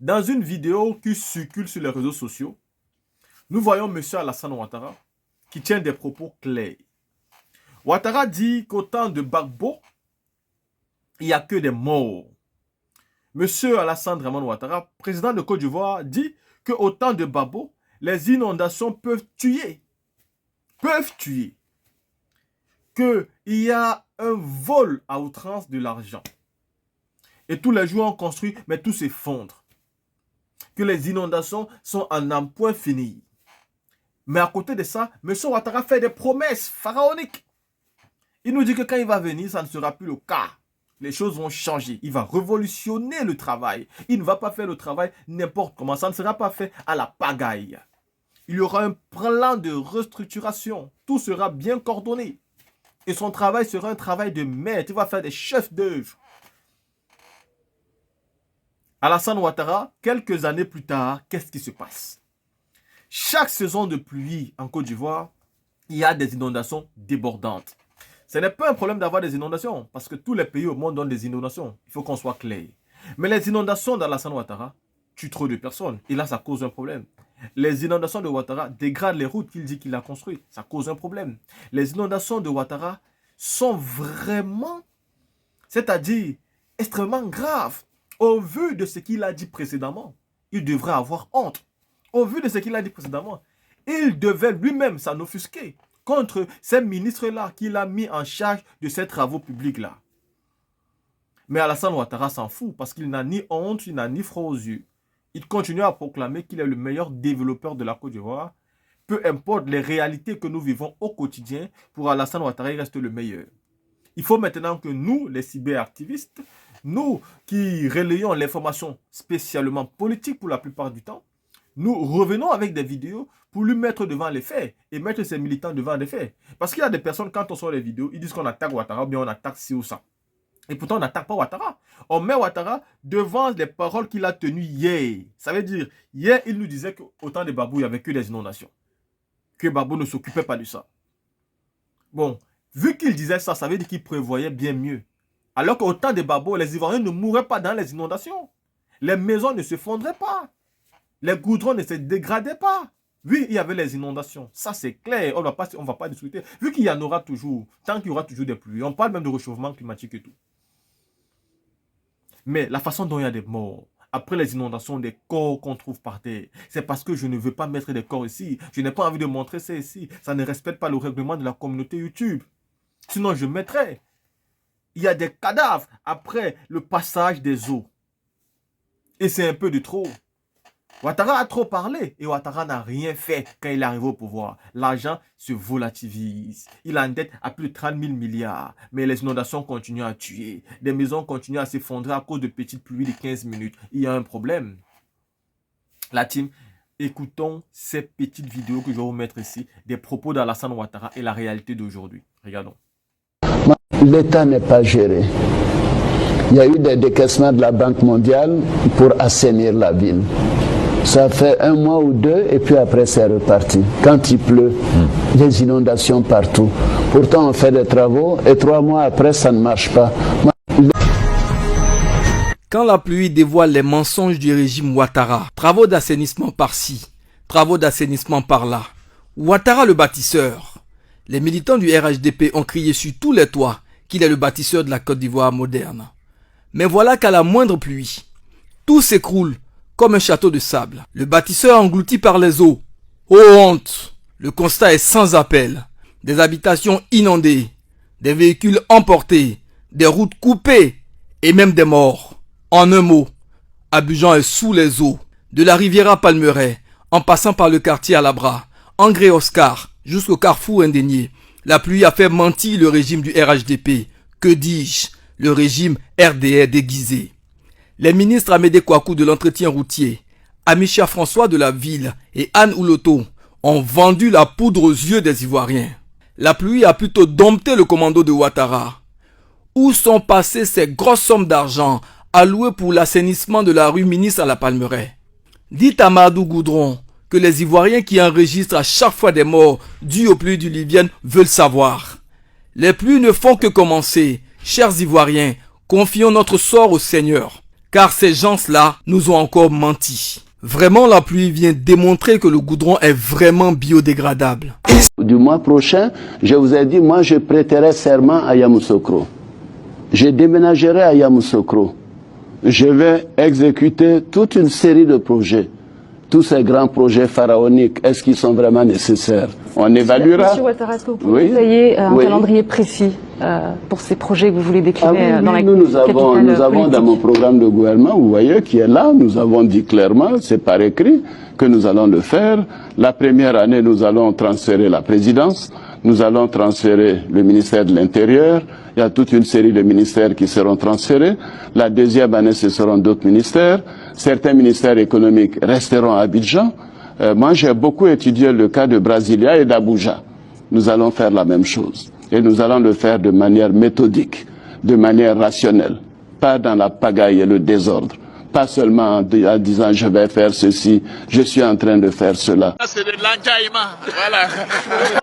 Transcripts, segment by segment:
Dans une vidéo qui circule sur les réseaux sociaux, nous voyons M. Alassane Ouattara qui tient des propos clairs. Ouattara dit qu'au temps de Gbagbo, il n'y a que des morts. M. Alassane Dramane Ouattara, président de Côte d'Ivoire, dit qu'au temps de Gbagbo, les inondations peuvent tuer. Qu'il y a un vol à outrance de l'argent. Et tous les jours on construit, mais tout s'effondre. Que les inondations sont en un point fini. Mais à côté de ça, M. Ouattara fait des promesses pharaoniques. Il nous dit que quand il va venir, ça ne sera plus le cas. Les choses vont changer. Il va révolutionner le travail. Il ne va pas faire le travail n'importe comment. Ça ne sera pas fait à la pagaille. Il y aura un plan de restructuration. Tout sera bien coordonné. Et son travail sera un travail de maître. Il va faire des chefs d'œuvre. Alassane Ouattara, quelques années plus tard, qu'est-ce qui se passe? Chaque saison de pluie en Côte d'Ivoire, il y a des inondations débordantes. Ce n'est pas un problème d'avoir des inondations, parce que tous les pays au monde ont des inondations. Il faut qu'on soit clair. Mais les inondations d'Alassane Ouattara tuent trop de personnes. Et là, ça cause un problème. Les inondations de Ouattara dégradent les routes qu'il dit qu'il a construites. Ça cause un problème. Les inondations de Ouattara sont vraiment, c'est-à-dire extrêmement graves. Au vu de ce qu'il a dit précédemment, il devrait avoir honte. Au vu de ce qu'il a dit précédemment, il devait lui-même s'en offusquer contre ces ministres-là qu'il a mis en charge de ces travaux publics-là. Mais Alassane Ouattara s'en fout parce qu'il n'a ni honte, il n'a ni froid aux yeux. Il continue à proclamer qu'il est le meilleur développeur de la Côte d'Ivoire. Peu importe les réalités que nous vivons au quotidien, pour Alassane Ouattara, il reste le meilleur. Il faut maintenant que nous, les cyberactivistes, nous qui relayons l'information spécialement politique pour la plupart du temps, nous revenons avec des vidéos pour lui mettre devant les faits et mettre ses militants devant les faits. Parce qu'il y a des personnes, quand on sort les vidéos, ils disent qu'on attaque Ouattara ou bien on attaque ci ou ça. Et pourtant, on n'attaque pas Ouattara. On met Ouattara devant les paroles qu'il a tenues hier. Ça veut dire, hier, il nous disait qu'au temps de Gbagbo, il n'y avait que des inondations. Que Gbagbo ne s'occupait pas de ça. Bon, vu qu'il disait ça, ça veut dire qu'il prévoyait bien mieux. Alors qu'au temps de Gbagbo, les Ivoiriens ne mouraient pas dans les inondations. Les maisons ne se fondraient pas. Les goudrons ne se dégradaient pas. Oui, il y avait les inondations. Ça, c'est clair. On ne va pas discuter. Vu qu'il y en aura toujours, tant qu'il y aura toujours des pluies. On parle même de réchauffement climatique et tout. Mais la façon dont il y a des morts, après les inondations, des corps qu'on trouve par terre, c'est parce que je ne veux pas mettre des corps ici. Je n'ai pas envie de montrer ça ici. Ça ne respecte pas le règlement de la communauté YouTube. Sinon, je mettrais. Il y a des cadavres après le passage des eaux. Et c'est un peu de trop. Ouattara a trop parlé et Ouattara n'a rien fait quand il est arrivé au pouvoir. L'argent se volatilise. Il a une dette à plus de 30 000 milliards. Mais les inondations continuent à tuer. Des maisons continuent à s'effondrer à cause de petites pluies de 15 minutes. Il y a un problème. La team, écoutons ces petites vidéos que je vais vous mettre ici. Des propos d'Alassane Ouattara et la réalité d'aujourd'hui. Regardons. L'État n'est pas géré. Il y a eu des décaissements de la Banque mondiale pour assainir la ville. Ça fait 1 mois ou 2 et puis après c'est reparti. Quand il pleut, des inondations partout. Pourtant on fait des travaux et 3 mois après ça ne marche pas. Quand la pluie dévoile les mensonges du régime Ouattara, travaux d'assainissement par-ci, travaux d'assainissement par-là, Ouattara le bâtisseur. Les militants du RHDP ont crié sur tous les toits qu'il est le bâtisseur de la Côte d'Ivoire moderne. Mais voilà qu'à la moindre pluie, tout s'écroule comme un château de sable. Le bâtisseur englouti par les eaux. Oh honte! Le constat est sans appel. Des habitations inondées, des véhicules emportés, des routes coupées et même des morts. En un mot, Abidjan est sous les eaux. De la Riviera Palmeraie, en passant par le quartier Alabra, André Oscar, jusqu'au carrefour Indénié, la pluie a fait mentir le régime du RHDP. Que dis-je? Le régime RDR déguisé. Les ministres Amédée Kouakou de l'entretien routier, Amicha François de la ville et Anne Ouloto ont vendu la poudre aux yeux des Ivoiriens. La pluie a plutôt dompté le commando de Ouattara. Où sont passées ces grosses sommes d'argent allouées pour l'assainissement de la rue Ministre à la Palmeraie? Dites à Madou Goudron que les Ivoiriens qui enregistrent à chaque fois des morts dues aux pluies diluviennes veulent savoir. Les pluies ne font que commencer. Chers Ivoiriens, confions notre sort au Seigneur. car ces gens-là nous ont encore menti. Vraiment, la pluie vient démontrer que le goudron est vraiment biodégradable. Du mois prochain, je vous ai dit, moi je prêterai serment à Yamoussoukro. Je déménagerai à Yamoussoukro. Je vais exécuter toute une série de projets. Tous ces grands projets pharaoniques, est-ce qu'ils sont vraiment nécessaires? On évaluera. Monsieur Ouattara, est-ce que vous pouvez détailler un calendrier précis pour ces projets que vous voulez décliner dans la nous avons dans mon programme de gouvernement, vous voyez, qui est là, nous avons dit clairement, c'est par écrit, que nous allons le faire. La première année, nous allons transférer la présidence, nous allons transférer le ministère de l'Intérieur, il y a toute une série de ministères qui seront transférés. La deuxième année, ce seront d'autres ministères. Certains ministères économiques resteront à Abidjan. Moi, j'ai beaucoup étudié le cas de Brasilia et d'Abuja. Nous allons faire la même chose. Et nous allons le faire de manière méthodique, de manière rationnelle. Pas dans la pagaille et le désordre. Pas seulement en disant je vais faire ceci, je suis en train de faire cela. C'est de l'enjaillement. Voilà.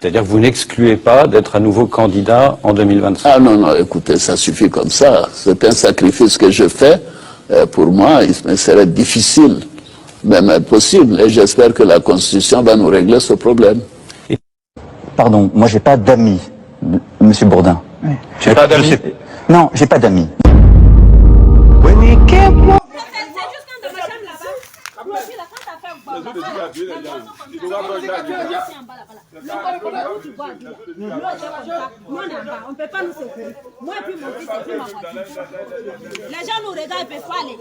C'est-à-dire que vous n'excluez pas d'être à nouveau candidat en 2025? Ah non, non, écoutez, ça suffit comme ça. C'est un sacrifice que je fais. Pour moi, il serait difficile, même impossible. Et j'espère que la Constitution va nous régler ce problème. Pardon, moi j'ai pas d'amis, Monsieur Bourdin. Oui. J'ai pas d'amis. Non, j'ai pas d'amis. On peut pas nous secourir. Moi et puis mon fils et puis ma voiture. Les gens nous regardent, ils peuvent pas aller.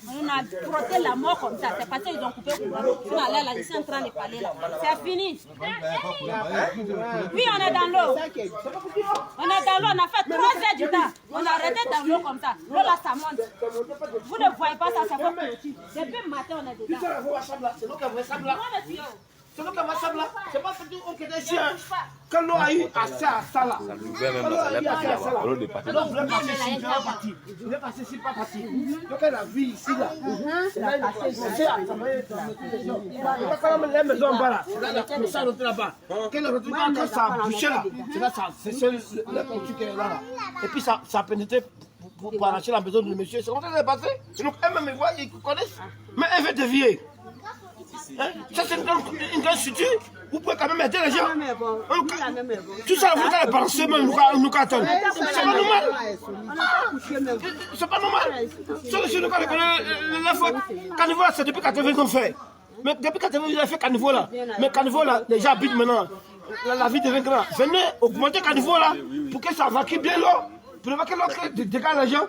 On a frotté la mort comme ça. C'est parce qu'ils ont coupé le courant. Ils sont en train de parler là. C'est fini. Oui, on est dans l'eau. On est dans l'eau. On a fait 3 heures du temps. On a arrêté dans l'eau comme ça. L'eau là, ça monte. Vous ne voyez pas ça, ça va petit. Depuis le matin, on est dedans. C'est l'eau qui a fait ça là. C'est l'eau qui a fait ça là. C'est pas que tu es ici. Quand l'eau a eu assez à ça là. Quand l'eau a eu assez à ça là. L'eau voulait passer ici, il pas parti. Il voulait passer ici, pas parti. Donc elle a vu ici là. Là, il a passé à travailler dans quand même les maisons en bas là. C'est là, ça rentre là-bas. Quand ça a bouché là, c'est là, c'est la culture qui est là. Et puis ça a pénétré pour arracher la maison de monsieur. C'est comme ça que c'est passé. Donc elle-même me voit, ils connaissent. Mais elle veut dévier. Hein? Ça c'est une grande structure. Vous pouvez quand même aider les gens. Tout ça, vous allez balancer même nous cartons. C'est pas normal. C'est pas normal. Si nous connaissons la faute, Caniveau là, c'est depuis 80 qu'on fait. Mais depuis 80 ils ont fait Caniveau là. Mais Caniveau là, les gens habitent maintenant. La vie devient grande. Venez augmenter Caniveau là pour que ça évacue bien l'eau. Pour évacuer l'eau dégage les gens.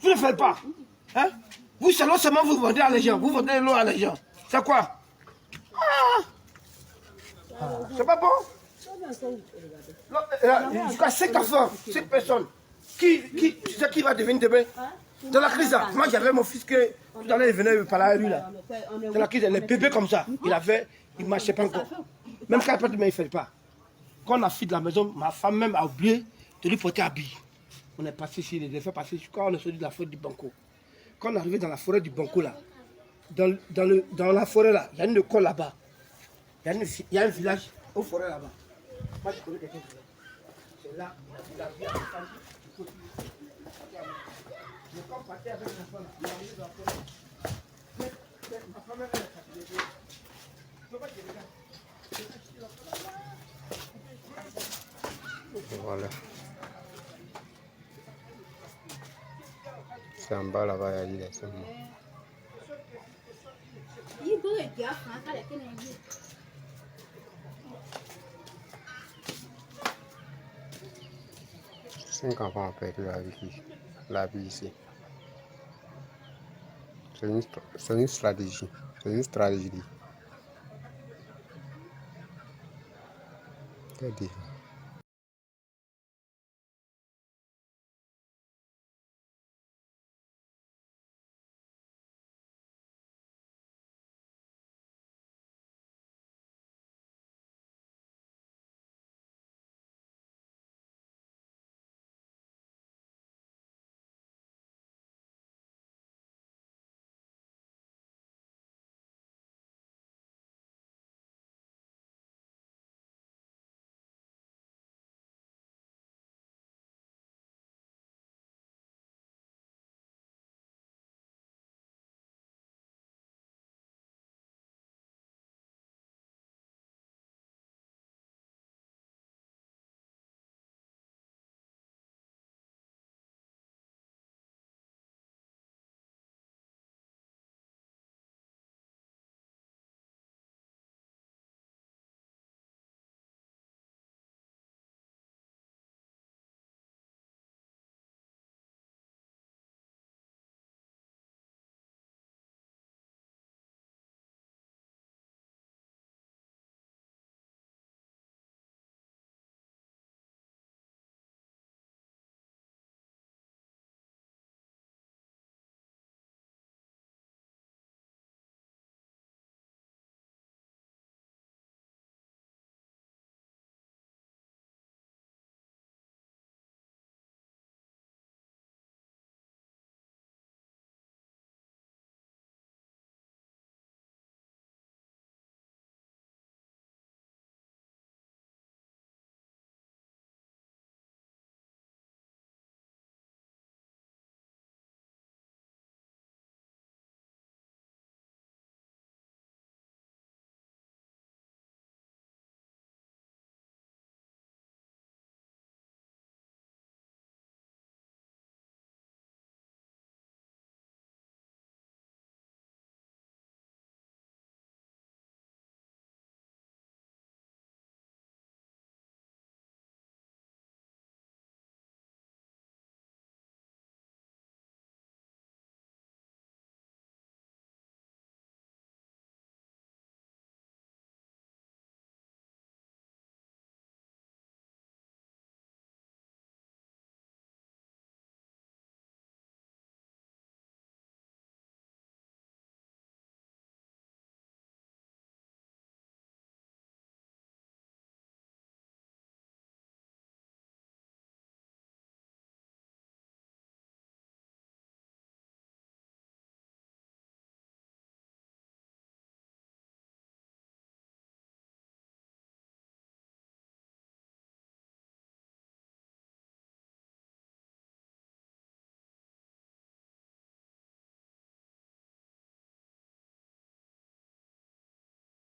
Vous ne faites pas. Hein? Vous seulement vous vendez à les gens. Vous vendez l'eau à les gens. C'est quoi? C'est pas bon? Jusqu'à 5 enfants, 5 personnes. Tu sais qui va devenir demain? Dans la crise, là, moi j'avais mon fils que tout à l'heure il venait me parler à lui là. Dans la crise, les bébés comme ça, il ne marchait pas encore. Même quand il peut, mais il ne fait pas. Quand on a fui de la maison, ma femme même a oublié de lui porter habit. On est passé ici, les effets passés quand on est sorti de la forêt du Banco. Quand on est arrivé dans la forêt du Banco là, dans la forêt là, il y a une école là-bas. Il y a un village aux forêts là-bas. Moi, je connais quelqu'un qui est là. C'est là, la vie à la femme. Je peux partir avec la femme. Il est arrivé dans la forêt. Ma femme, elle est fatiguée. Je peux pas te regarder. Voilà. C'est en bas là-bas, il y a des semences. Cinq enfants ont perdu la vie ici. C'est une stratégie. C'est une stratégie. C'est différent.